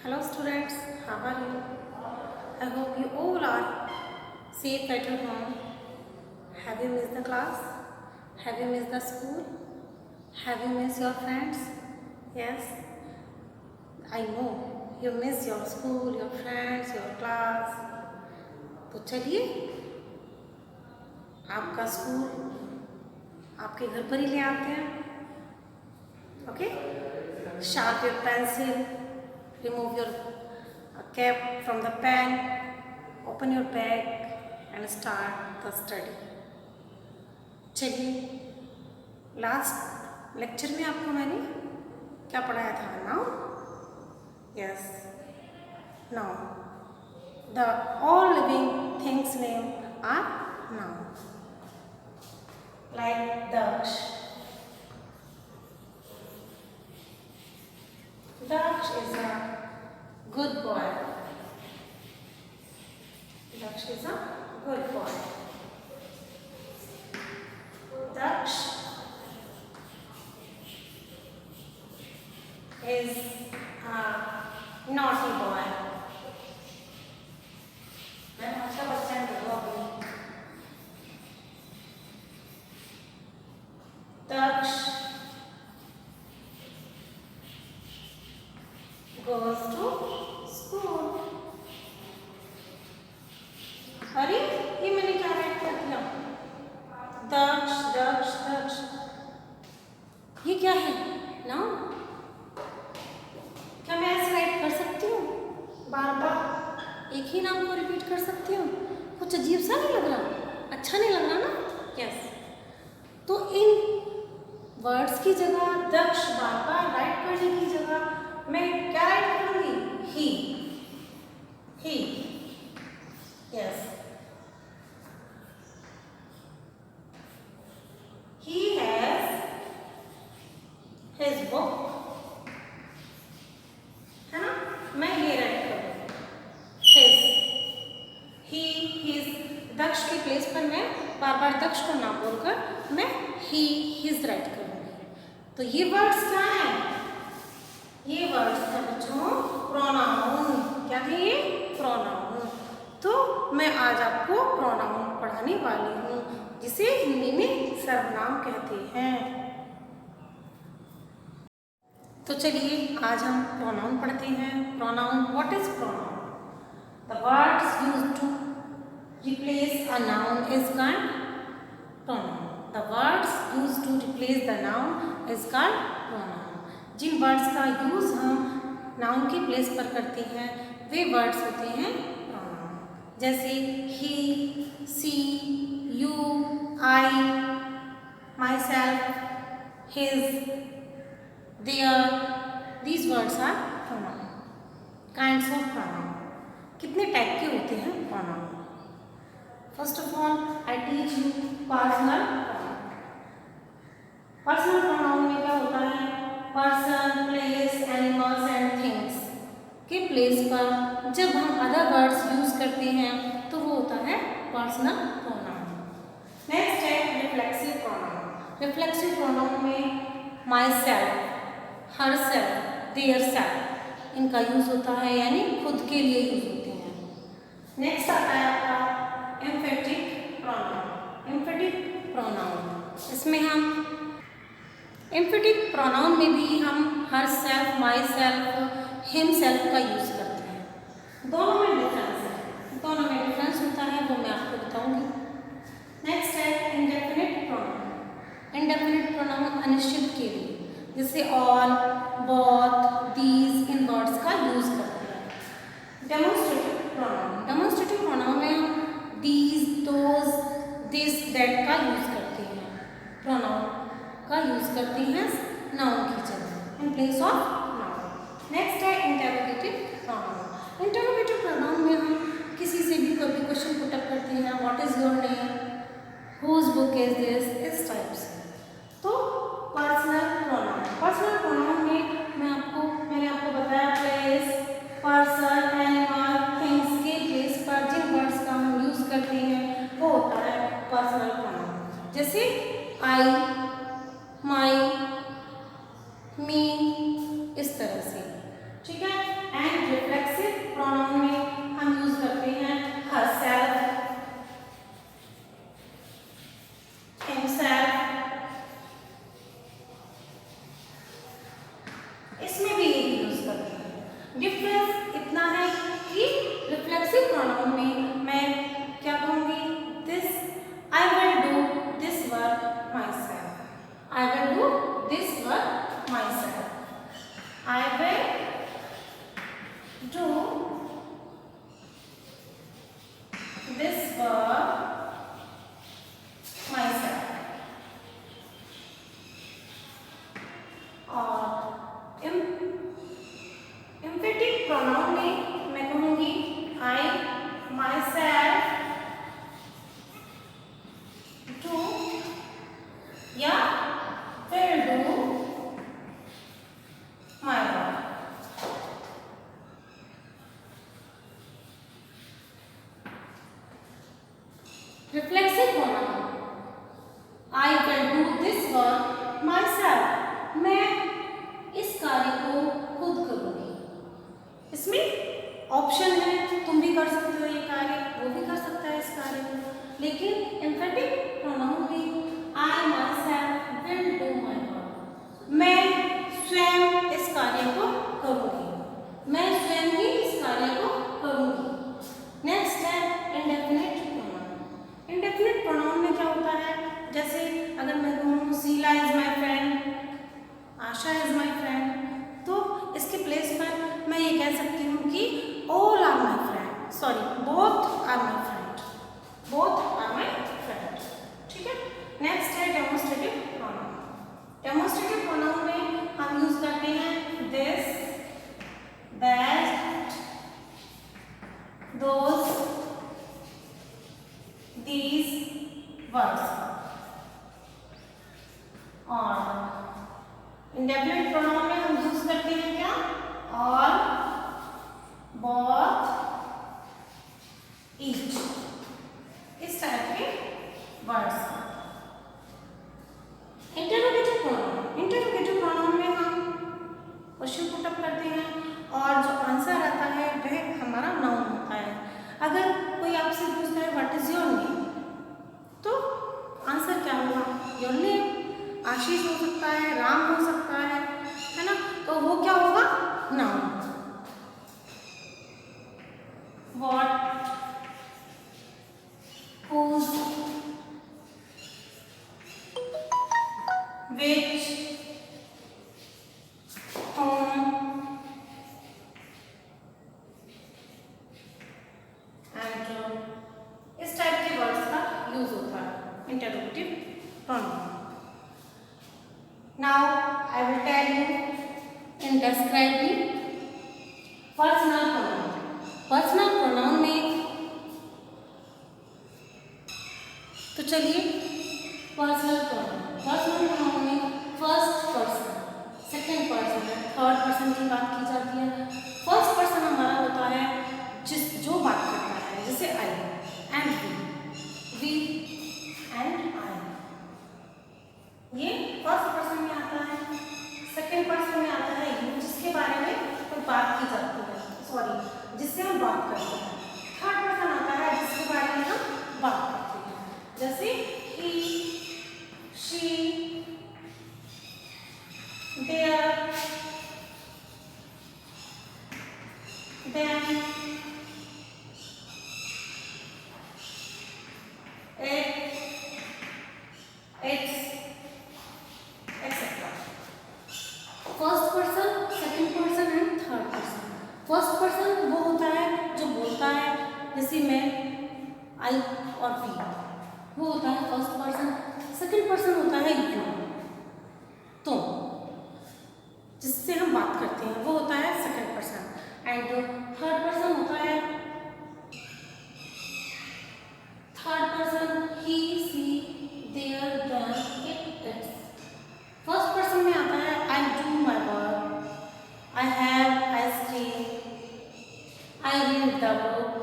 Hello students, how are you? I hope you all are safe at your home. Have you missed the class? Have you missed the school? Have you missed your friends? Yes, I know you miss your school, your friends, your class. तो चलिए आपका school आपके घर पर ही ले आते हैं. Okay? Sharp your pencil, remove your cap from the pen, open your bag and start the study. चलिए लास्ट लेक्चर में आपको मैंने क्या पढ़ाया था? Now yes, now the all living things name are now, like Daksh. Daksh is a good boy. Daksh is a good boy. Daksh is a naughty boy. मैं अच्छा बच्चा नहीं हूँ. Daksh goes to school. अरे ये मैंने क्या राइट कर दिया? दक्ष दक्ष दक्ष. ये क्या है? नाउ क्या मैं ऐसे राइट कर सकती हूँ? बार बार एक ही नाम को रिपीट कर सकती हूँ? कुछ अजीब सा नहीं लग रहा? अच्छा नहीं लग रहा ना? यस. तो इन वर्ड्स की जगह दक्ष बार बार राइट करने की जगह मैं क्या राइट करूंगी? He. Yes. He has his book, है ना? मैं ये राइट करूंगी हिज. ही हिज. दक्ष के प्लेस पर मैं बार बार दक्ष को ना बोलकर मैं ही हिज राइट करूंगी. तो ये वर्ड्स क्या है? ये वर्ड्स है बच्चों प्रोनाउन. क्या है ये? प्रोनाउन. तो मैं आज आपको प्रोनाउन पढ़ाने वाली हूँ जिसे हिंदी में सर्वनाम कहते हैं. तो चलिए आज हम प्रोनाउन पढ़ते हैं. Pronoun. What is pronoun? The words used to replace a noun is called pronoun. The words used to replace the noun is called pronoun. जिन वर्ड्स का यूज़ हम नाउन के प्लेस पर करते हैं वे वर्ड्स होते हैं प्रोनाउन. जैसे he, she, you, I, myself, his, their. These words are pronoun. Kinds of pronoun. कितने टाइप के होते हैं pronoun? First of all I teach you personal pronoun. Personal pronoun में क्या होता है? Person, place, animals and things के place पर जब हम अदर वर्ड्स यूज करते हैं तो वो होता है पर्सनल प्रोनाउन. नेक्स्ट है रिफ्लेक्सिव प्रोनाउन. रिफ्लेक्सिव प्रोनाउन में my self, her self, their self इनका यूज होता है, यानी खुद के लिए यूज होते हैं. नेक्स्ट आता है आपका एम्फेटिक प्रोनाउन. Emphatic pronoun. इसमें हम एम्फेटिक प्रोनाउन में भी हम her self, my self, him self का यूज करते हैं. दोनों में डिफरेंस है. दोनों में डिफरेंस होता है वो मैं आपको बताऊंगी. नेक्स्ट है इंडेफिनिट प्रोनाउन. इंडेफिनिट प्रोनाउन अनिश्चित के लिए, जैसे all, both, these in words का यूज करते हैं. Demonstrative pronoun. डेमोन्स्ट्रेटिव प्रोनाउन में हम दीज, दोज, दिस, दैट का यूज करते हैं. प्रोनाउन का यूज करते हैं नाउन की जगह, in place of noun. Next है इंटरोगेटिव प्रोनाउन. इंटरोगेटिव प्रोनाउन में हम किसी से भी कोई भी क्वेश्चन पुट अप करते हैं. What is your name, whose book is this, इस टाइप से. तो पर्सनल प्रोनाउन. पर्सनल प्रोनाउन में मैंने आपको बताया प्लेस, पर्सन, एनिमल, थिंग्स के प्लेस पर जिन वर्ड्स का हम यूज करते हैं वो होता है पर्सनल प्रोनाउन. जैसे आई, माई, मी, इस तरह से. ठीक है. एंड प्रोनाउन में मैं कहूँगी आई, माई सेल्फ, डू या will do my work. Reflexive pronoun, I will do this work my self, मैं इस कार्य को खुद करूँगी। इसमें ऑप्शन है, तुम भी कर सकते हो ये कार्य, वो भी कर सकता है इस कार्य को, लेकिन एम्फेटिक प्रोनाउन में I myself will do my work, मैं स्वयं इस कार्य को करूँगी, मैं स्वयं ही इस कार्य को करूँगी। नेक्स्ट है इंडेफिनिट प्रोनाउन। इंडेफिनिट प्रोनाउन में क्या होता है, जैसे अगर मैं कहूँ Sheela is my friend, Asha is my friend, तो इसके प्लेस पर मैं ये कह सकती हूँ कि all are my friend, sorry both are my friend, both are my friend. ठीक है। नेक्स्ट है डेमोन्स्ट्रेटिव प्रोनाउन। डेमोन्स्ट्रेटिव प्रोनाउन में हम यूज करते हैं this, that, those, these words। और इंडेफिनिट प्रोनाउन में हम यूज करते हैं क्या, ऑल, बोथ, ईच, इस टाइप के words. Interrogative pronoun, interrogative pronoun में हम क्वेश्चन पुट अप करते हैं और जो आंसर आता है वह हमारा नाउन होता है। अगर कोई आपसे पूछता है व्हाट इज योर नेम, तो आंसर क्या होगा, योर नेम। आशीष हो सकता है, राम हो सकता है ना, तो वो क्या होगा, noun. What, whose, which, whom, and इस टाइप के वर्ड्स का यूज होता है interrogative pronoun. Now I will tell you in describing personal pronoun। Personal pronoun में तो चलिए पर्सनल प्रोनाउन में first person, second person, third person की बात की जाती है। फर्स्ट पर्सन हमारा होता है जो बात करता है, जैसे आई एंड वी एंड आई, ये फर्स्ट पर्सन में आता है। सेकंड पर्सन में आता है यू, जिसके बारे में कोई बात की जाती है, सॉरी जिससे हम बात करते हैं। थर्ड पर्सन आता है जिसके बारे में हम बात करते हैं, जैसे he, she, their, them, it, its, etcetera. First person, second person and third person. First person वो होता है जो बोलता है, जैसे मैं, आई और वी, वो होता है फर्स्ट पर्सन। सेकंड पर्सन होता है यू, तुम, जिससे हम बात करते हैं, वो होता है second person. And third person होता है third person, he, she, their, them, it, its. First person में आता है I do my work, I have, I stay, I read the book,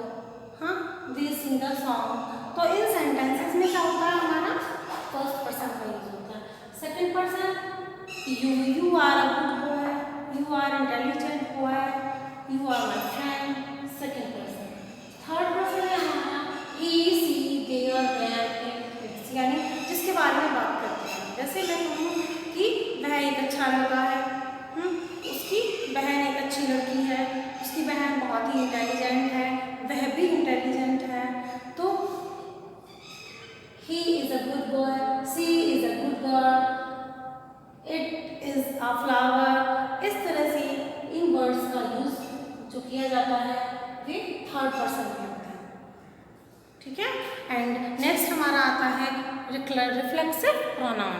हाँ, वी सिंग द सॉन्ग। तो इन sentences में क्या होता है, हमारा फर्स्ट पर्सन का यूज होता है। Second person, you are a good boy, you are intelligent boy, you are my friend, second person. Third person है हमारा he, she, their, them, it, यानी जिसके बारे में बात करते हैं। जैसे मैं कहूँ कि वह एक अच्छा लड़का है, उसकी बहन एक अच्छी लड़की है, उसकी बहन बहुत ही इंटेलिजेंट है, वह भी इंटेलिजेंट है, तो he is a good boy, she is a good girl, it is a flower। इस तरह से इन वर्ड्स का यूज जो किया जाता है वे थर्ड पर्सन में होता है। ठीक है। एंड नेक्स्ट हमारा आता है रिफ्लेक्सिव प्रोनाउन।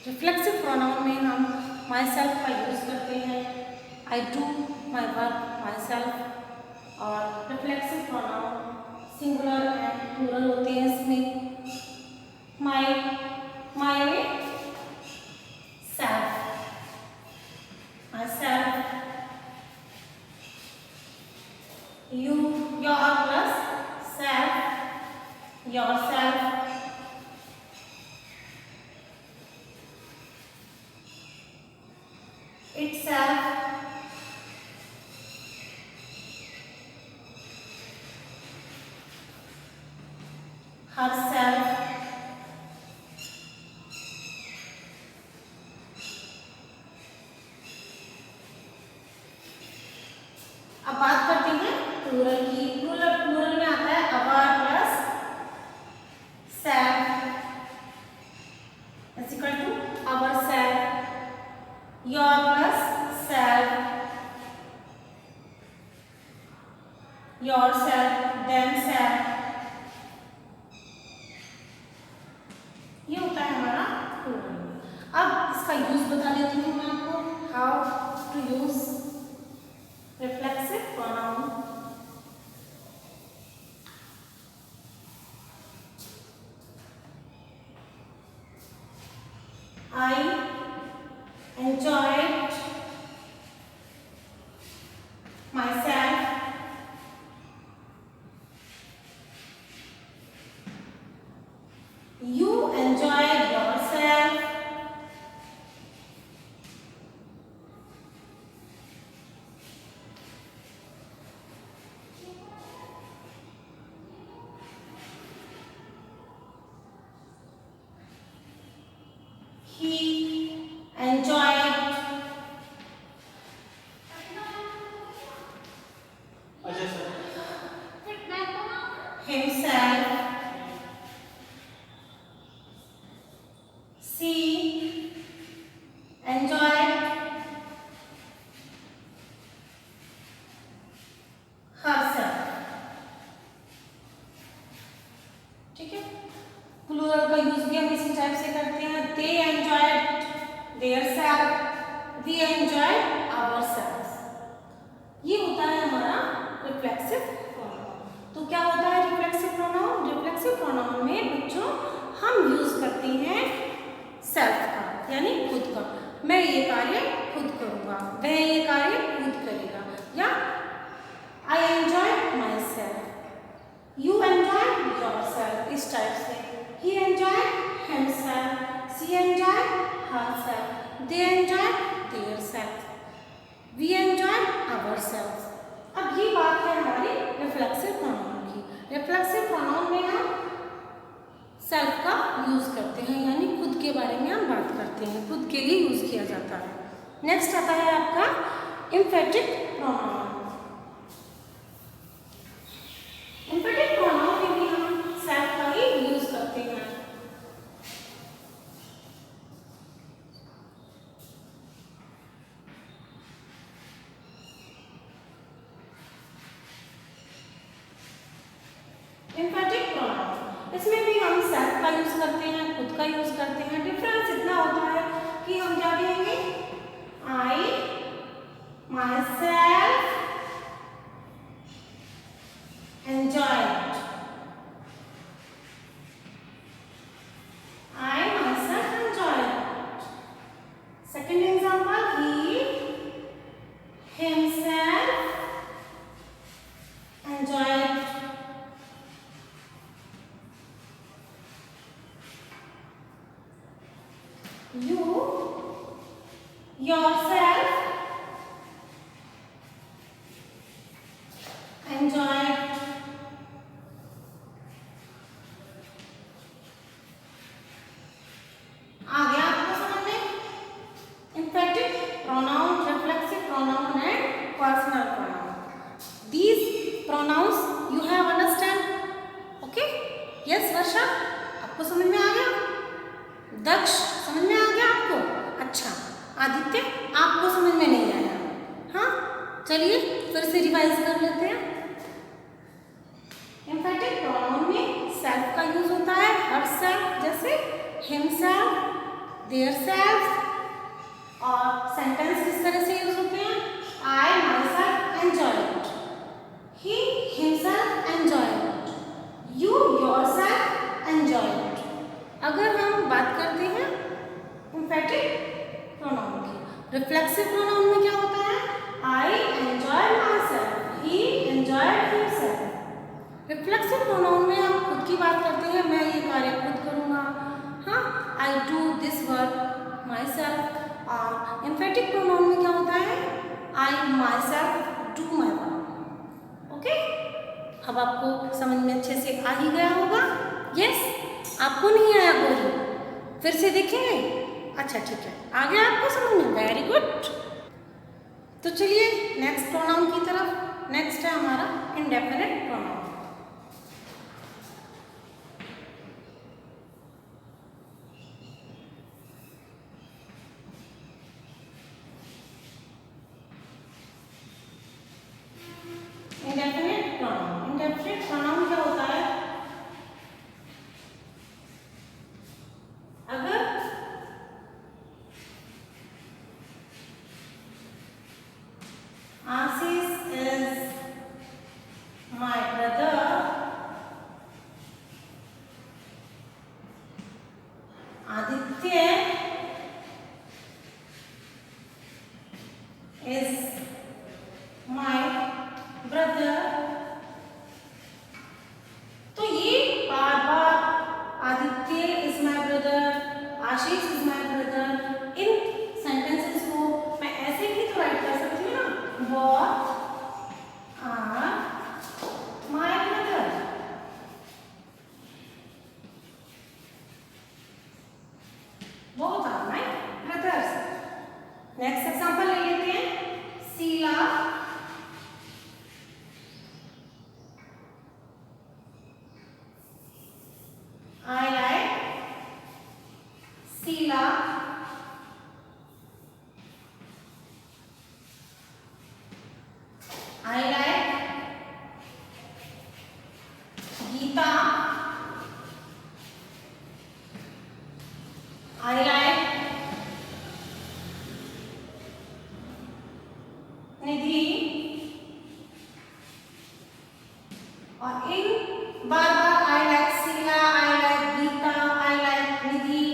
रिफ्लेक्सिव प्रोनाउन में हम माई सेल्फ का यूज करते हैं, I do my work myself. और reflexive pronoun singular and plural होते हैं इसमें। माई, माई में self, myself. You, your plus self, yourself. itself, herself, अब बात करते हैं प्लूरल की। प्लूरल में आता है our plus self is equal to ourself, your plus self, yourself, themself. ये होता है हमारा प्लूरल। अब इसका यूज बता देती हूँ मैं आपको, how to use reflexive pronoun. I enjoyed myself, you enjoyed yourself, he enjoyed himself, she enjoyed herself। ठीक है, प्लूरल का यूज भी हम इसी टाइप से करते हैं। they enjoyed their self, we enjoyed ourselves। ये होता है हमारा रिफ्लेक्सिव प्रोनाउन। तो क्या होता है रिफ्लेक्सिव प्रोनाउन? रिफ्लेक्सिव प्रोनाउन में बच्चों हम यूज करते हैं सेल्फ का, यानी खुद का। मैं ये कार्य खुद करूँगा, वह ये कार्य खुद करेगा। या I enjoy myself, you enjoy yourself, इस टाइप से। He enjoy himself, she enjoy herself, they enjoy theirself, we enjoy ourself. अब ये बात है हमारी रिफ्लेक्सिव प्रोनाउन की। रिफ्लेक्सिव प्रोनाउन में हम सेल्फ का यूज करते हैं, यानी खुद के बारे में हम बात करते हैं, खुद के लिए यूज किया जाता है। नेक्स्ट आता है आपका एम्फेटिक प्रोनाउन। एम्फेटिक प्रोनाउन में भी हम सेल्फ का ही यूज करते हैं। एम्फेटिक प्रोनाउन, इसमें भी हम सेल्फ का यूज करते हैं, खुद का यूज करते हैं। डिफरेंस इतना होता है कि हम क्या कहेंगे, I myself enjoyed, I myself enjoyed। Second example, he himself enjoyed। You yourself enjoyed। आ गया आपको समझ में? Emphatic pronoun, reflexive pronoun and personal pronoun. These pronouns you have understand? Okay? Yes वर्षा, आपको समझ में आ गया? दक्ष, समझ में आ गया आपको? अच्छा, आदित्य आपको समझ में नहीं आया? हाँ, चलिए फिर से रिवाइज कर लेते हैं। एम्फेटिक प्रोनाउन में सेल्फ का यूज होता है, हरसेल्फ जैसे हिमसेल्फ, देयर सेल्फ। और सेंटेंस किस तरह से यूज होते हैं, I myself enjoy. Emphatic pronoun में क्या होता है? I myself do my work. Okay, अब आपको समझ में अच्छे से आ ही गया होगा। यस, आपको नहीं आया बोली, फिर से देखेंगे। अच्छा ठीक है, आ गया आपको समझ में, वेरी गुड। तो चलिए नेक्स्ट प्रोनाउन की तरफ। नेक्स्ट है हमारा indefinite pronoun. Indefinite pronoun, indefinite pronoun क्या होता है? अगर Ashish is my brother, Aditya is my brother, तो ये बार बार Aditya is my brother, Ashish is my brother, इन सेंटेंसेस को मैं ऐसे भी तो राइट कर सकती हूँ ना, both are my brother. Both are my brothers. Next example ले लेते हैं। Sheila I like Sheila. I like Geeta. I like निधि। और इन बार बार I like Sheila, I like Gita, I like निधि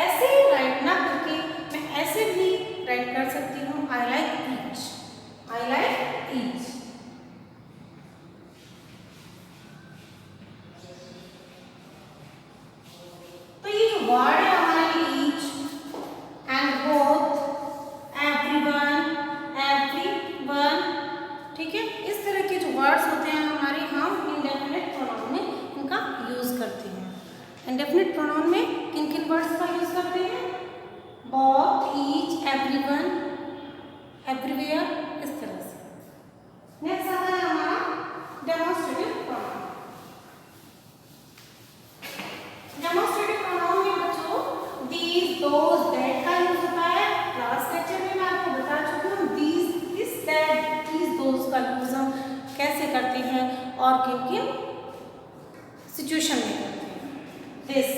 ऐसे राइट ना करके मैं ऐसे भी राइट कर सकती हूँ, I like each, I like each। तो ये जो वर्ड है हमारे each and both, everyone, everyone, ठीक है, इस तरह के जो वर्ड्स होते हैं हमारे, हम इंडेफिनिट प्रोनाउन में इनका यूज करते हैं। इंडेफिनिट प्रोनाउन में किन किन वर्ड्स का यूज करते हैं? बोथ, ईच, एवरीवन, एवरीवेयर, इस तरह से। नेक्स्ट आता है हमारा डेमोन्स्ट्रेटिव प्रोनाउन। डेमोन्स्ट्रेटिव प्रोनाउन में बच्चों दीज, दोज, दैट का यूज होता है। लास्ट लेक्चर में मैं आपको बता चुकी हूँ these, this, that, these, those का यूज हम कैसे करते हैं और किन किन सिचुएशन में करते हैं। This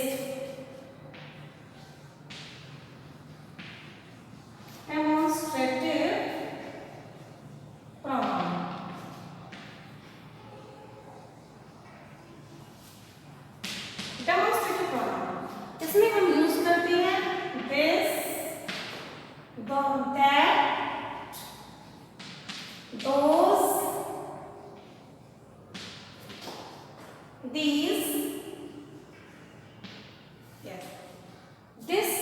demonstrative pronoun. Demonstrative pronoun इसमें हम यूज करते हैं this, that, those, these, yes, this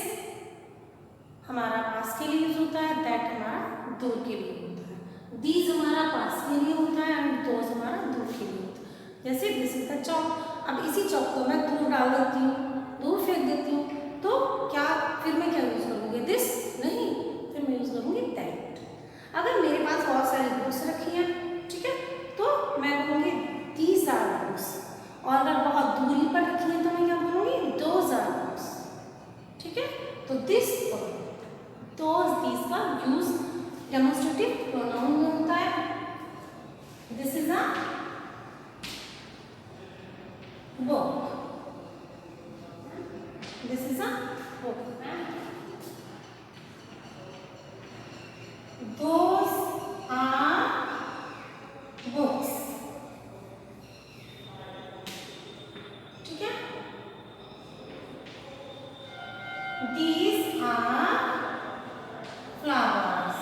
हमारा पास के लिए यूज होता है, दैट हमारा दूर के लिए होता है, these हमारा पास के लिए होता है एंड those हमारा दूर के लिए होता है। जैसे दिस इज द चौक, अब इसी चौक को मैं दूर डाल देती हूँ, दूर फेंक देती हूँ, तो क्या फिर मैं क्या यूज करूँगी? दिस नहीं, फिर मैं यूज करूँगी दैट। अगर मेरे पास बहुत सारी बुक्स रखी हैं, ठीक है, तो मैं कहूँगी these are books, और अगर बहुत दूरी पर रखी है तो मैं क्या बोलूँगी? those are books, ठीक है। तो दिस, those, these का यूज डेमोन्स्ट्रेटिव प्रोनाउन में होता है। This is a book, this is a book, those are books, ठीक है। These are flowers,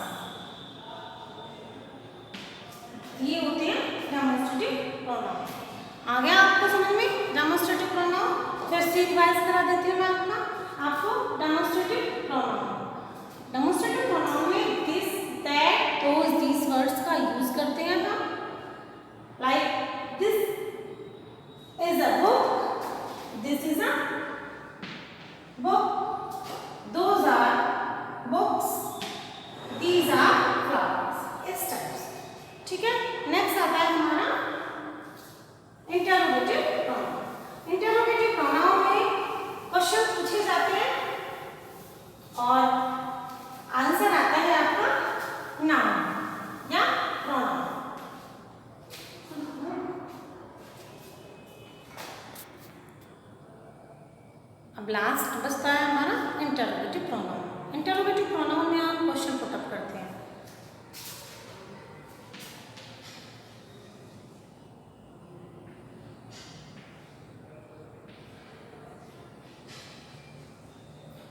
ये होते हैं डेमोन्स्ट्रेटिव प्रोनाउन। आ गया आपको समझ में डेमोन्स्ट्रेटिव प्रोनाउन? फिर से रिवाइज करा देती हूँ मैं आपको डेमोन्स्ट्रेटिव प्रोनाउन। डेमोस्ट्रेटिव प्रोनाउन में this, that, those, these words का यूज करते हैं हम। Like this is a book, this is a book, those are books, these are flowers, इस टाइप से। ठीक है, नेक्स्ट आता है हमारा इंटरोगेटिव प्रोनाउन। इंटरोगेटिव प्रोनाउन में क्वेश्चन पूछे जाते हैं और आंसर आता है आपका नाउन या प्रोनाउन। अब लास्ट बचता है हमारा इंटरोगेटिव प्रोनाउन। इंटरोगेटिव प्रोनाउन में हम क्वेश्चन पुटअप करते हैं।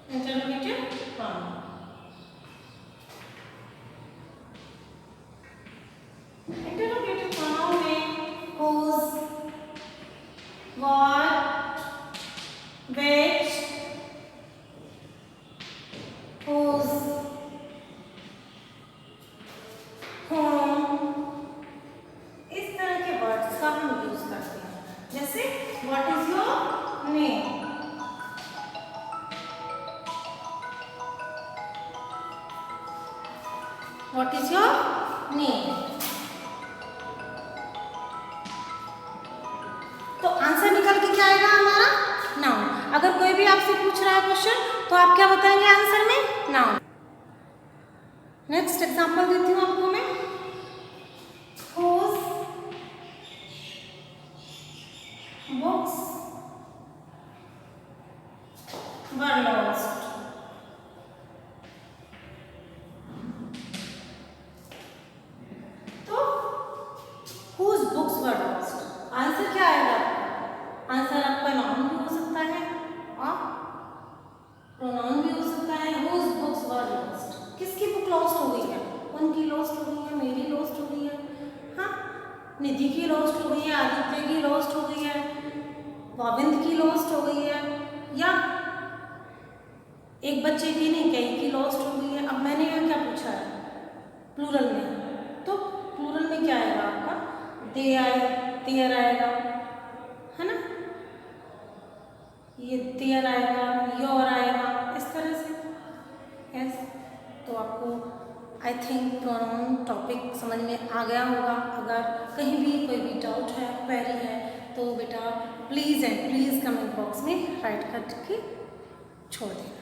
इंटरोगेटिव प्रोनाउन, इंटरोगेटिव प्रोनाउन में whose, what, which, whose, whom, इस तरह के वर्ड्स का हम यूज करते हैं। जैसे what is your name, what is your name. तो आंसर निकल के क्या आएगा हमारा नाउन। अगर कोई भी आपसे पूछ रहा है क्वेश्चन तो आप क्या बताएंगे आंसर में, नाउन। नेक्स्ट एग्जांपल देती हूँ आपको मैं। whose books were lost, तो whose books were lost, answer क्या आएगा आपका। आंसर आपका नाउन भी हो सकता है और प्रोनाउन भी हो सकता है। whose books were lost, किसकी बुक लॉस्ट हो गई है, उनकी लॉस्ट हो गई है, मेरी लॉस्ट हो गई है, हाँ, निधि की लॉस्ट हो गई है, आदित्य की लॉस्ट हो गई है, गोविंद की लॉस्ट हो गई है, या एक बच्चे की नहीं कई की लॉस्ट हो गई है। अब मैंने यहाँ क्या पूछा है, प्लूरल में, तो प्लूरल में क्या आएगा आपका, दे आए, देयर आएगा, है ना, ये देयर आएगा, योर आएगा, इस तरह से। यस, तो आपको आई थिंक प्रोनाउन टॉपिक समझ में आ गया होगा। अगर कहीं भी कोई भी डाउट है, क्वेरी है, तो बेटा please and please comment box में राइट करके छोड़ देना।